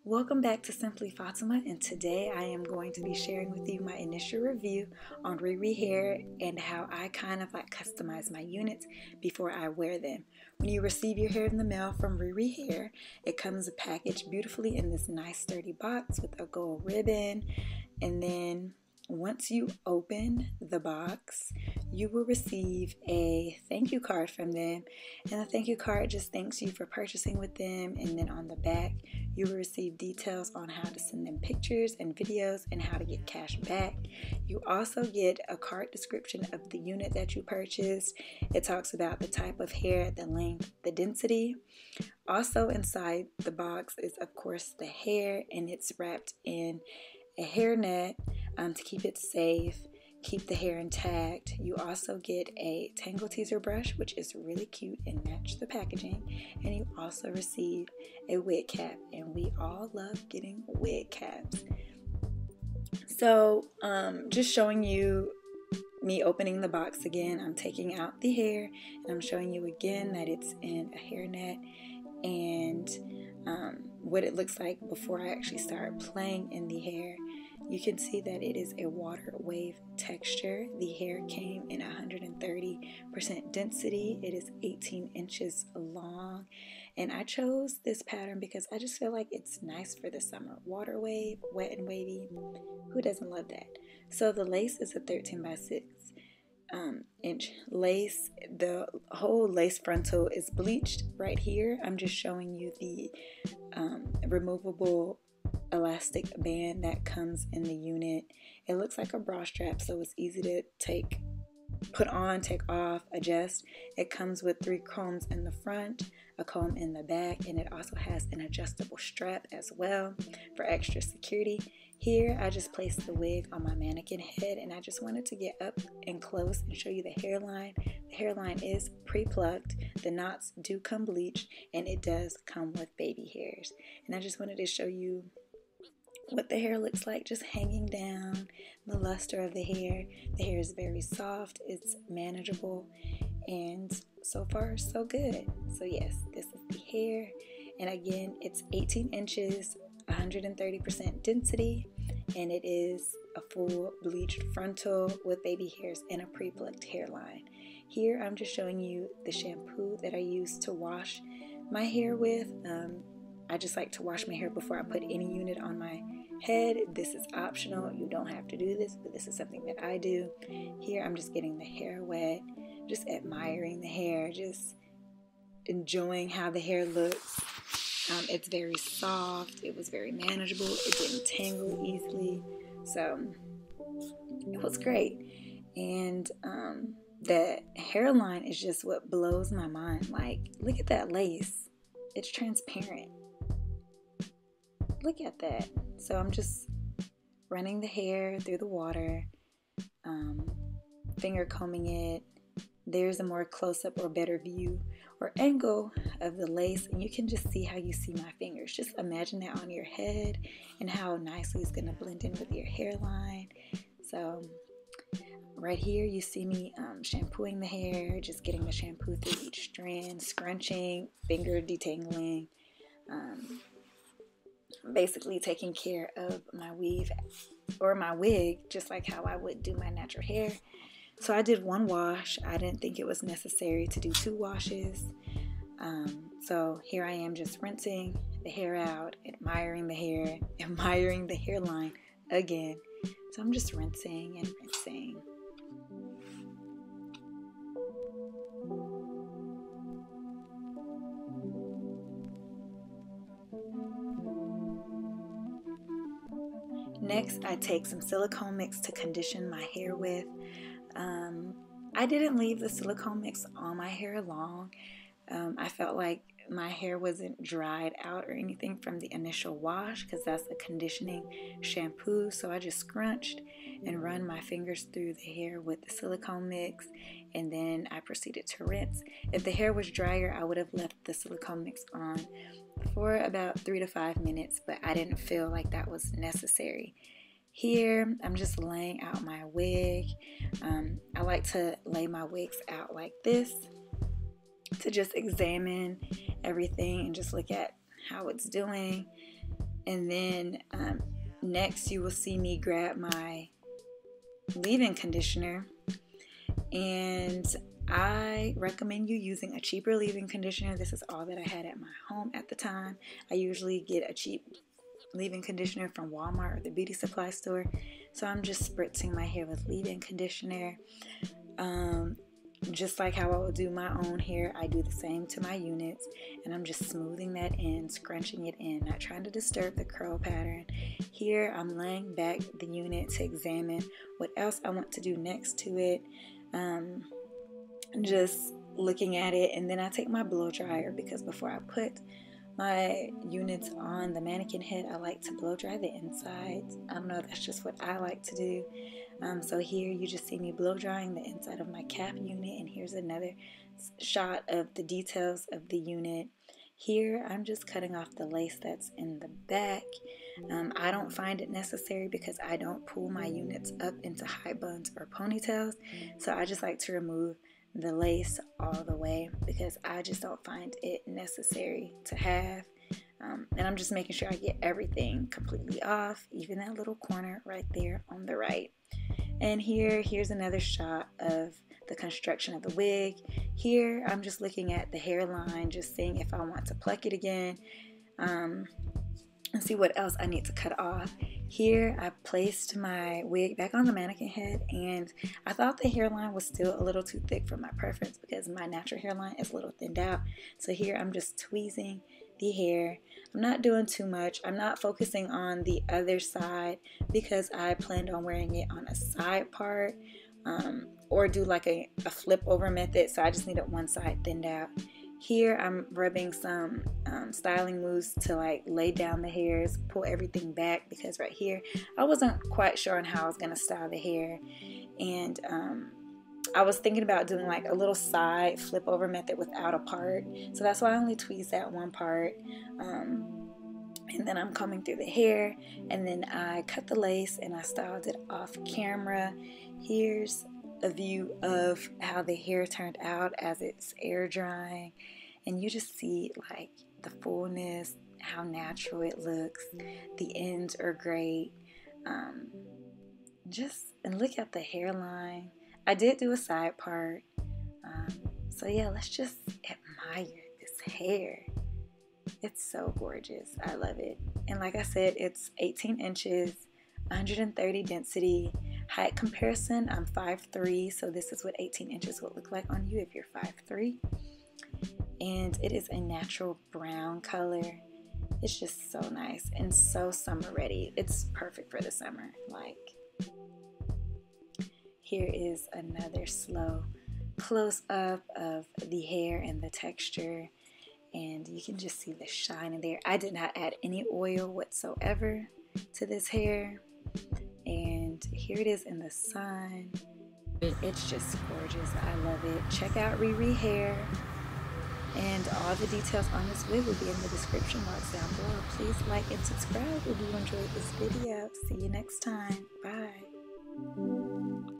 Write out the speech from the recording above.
Welcome back to Simply Fatima, and today I am going to be sharing with you my initial review on Ririhair and how I kind of customize my units before I wear them. When you receive your hair in the mail from Ririhair, it comes packaged beautifully in this nice sturdy box with a gold ribbon, and then once you open the box, you will receive a thank you card from them, and the thank you card just thanks you for purchasing with them. And then on the back, you will receive details on how to send them pictures and videos and how to get cash back. You also get a card description of the unit that you purchased. It talks about the type of hair, the length, the density. Also inside the box is of course the hair, and it's wrapped in a hairnet to keep it safe, keep the hair intact. You also get a tangle teaser brush, which is really cute and match the packaging, and you also receive a wig cap, and we all love getting wig caps. So just showing you me opening the box again. I'm taking out the hair, and I'm showing you again that it's in a hairnet, and what it looks like before I actually start playing in the hair. You can see that it is a water wave texture. The hair came in 130% density. It is 18 inches long, and I chose this pattern because I just feel like it's nice for the summer. Water wave, wet and wavy, who doesn't love that? So the lace is a 13 by 6 inch lace. The whole lace frontal is bleached right here. I'm just showing you the removable elastic band that comes in the unit. It looks like a bra strap, so it's easy to put on, take off, adjust. It comes with 3 combs in the front, a comb in the back, and it also has an adjustable strap as well for extra security. Here I just placed the wig on my mannequin head, and I just wanted to get up and close and show you the hairline. The hairline is pre-plucked. The knots do come bleached, and it does come with baby hairs. And I just wanted to show you what the hair looks like just hanging down, the luster of the hair. The hair is very soft, it's manageable, and so far so good. So yes, this is the hair, and again it's 18 inches, 130% density, and it is a full bleached frontal with baby hairs and a pre-plucked hairline. Here I'm just showing you the shampoo that I use to wash my hair with. I just like to wash my hair before I put any unit on my head. This is optional. You don't have to do this, but this is something that I do. Here I'm just getting the hair wet, just admiring the hair, just enjoying how the hair looks. It's very soft. It was very manageable. It didn't tangle easily. So it was great. And the hairline is just what blows my mind. Like, look at that lace. It's transparent. Look at that. So I'm just running the hair through the water, finger combing it. There's a more close-up or better view or angle of the lace, and you can just see how you see my fingers. Just imagine that on your head and how nicely it's going to blend in with your hairline. So right here you see me shampooing the hair, just getting the shampoo through each strand, scrunching, finger detangling, basically taking care of my weave or my wig just like how I would do my natural hair. So I did 1 wash. I didn't think it was necessary to do 2 washes. So here I am just rinsing the hair out, admiring the hair, admiring the hairline again. So I'm just rinsing and rinsing. Next, I take some silicone mix to condition my hair with. I didn't leave the silicone mix on my hair long. I felt like my hair wasn't dried out or anything from the initial wash because that's a conditioning shampoo. So I just scrunched and run my fingers through the hair with the silicone mix, and then I proceeded to rinse. If the hair was drier, I would have left the silicone mix on for about 3 to 5 minutes, but I didn't feel like that was necessary. Here, I'm just laying out my wig. I like to lay my wigs out like this to just examine everything and just look at how it's doing. And then next you will see me grab my leave-in conditioner, and I recommend you using a cheaper leave-in conditioner. This is all that I had at my home at the time. I usually get a cheap leave-in conditioner from Walmart or the beauty supply store. So I'm just spritzing my hair with leave-in conditioner. Just like how I would do my own hair, I do the same to my units, and I'm just smoothing that in, scrunching it in, not trying to disturb the curl pattern. Here I'm laying back the unit to examine what else I want to do next to it. Just looking at it, and then I take my blow dryer, because before I put my units on the mannequin head, I like to blow dry the insides. I don't know, that's just what I like to do. So here you just see me blow drying the inside of my cap unit, and here's another shot of the details of the unit. Here I'm just cutting off the lace that's in the back. I don't find it necessary because I don't pull my units up into high buns or ponytails, so I just like to remove the lace all the way because I just don't find it necessary to have. And I'm just making sure I get everything completely off, even that little corner right there on the right. And here's another shot of the construction of the wig. Here I'm just looking at the hairline, just seeing if I want to pluck it again, and see what else I need to cut off. Here I placed my wig back on the mannequin head, and I thought the hairline was still a little too thick for my preference because my natural hairline is a little thinned out. So here I'm just tweezing the hair. I'm not doing too much. I'm not focusing on the other side because I planned on wearing it on a side part, or do like a flip over method, so I just needed one side thinned out. Here I'm rubbing some styling mousse to like lay down the hairs, pull everything back, because right here I wasn't quite sure on how I was going to style the hair, and I was thinking about doing like a little side flip over method without a part, so that's why I only tweezed that one part. And then I'm combing through the hair, and then I cut the lace and I styled it off camera. Here's a view of how the hair turned out as it's air drying, and you just see like the fullness, how natural it looks. The ends are great. And look at the hairline. I did do a side part. So yeah, let's just admire this hair. It's so gorgeous. I love it. And like I said, it's 18 inches, 130 density. Height comparison, I'm 5'3", so this is what 18 inches would look like on you if you're 5'3". And it is a natural brown color. It's just so nice and so summer ready. It's perfect for the summer. Like, here is another slow close up of the hair and the texture, and you can just see the shine in there. I did not add any oil whatsoever to this hair, and here it is in the sun. It's just gorgeous. I love it. Check out Ririhair, and all the details on this wig will be in the description box down below. Please like and subscribe if you enjoyed this video. See you next time. Bye.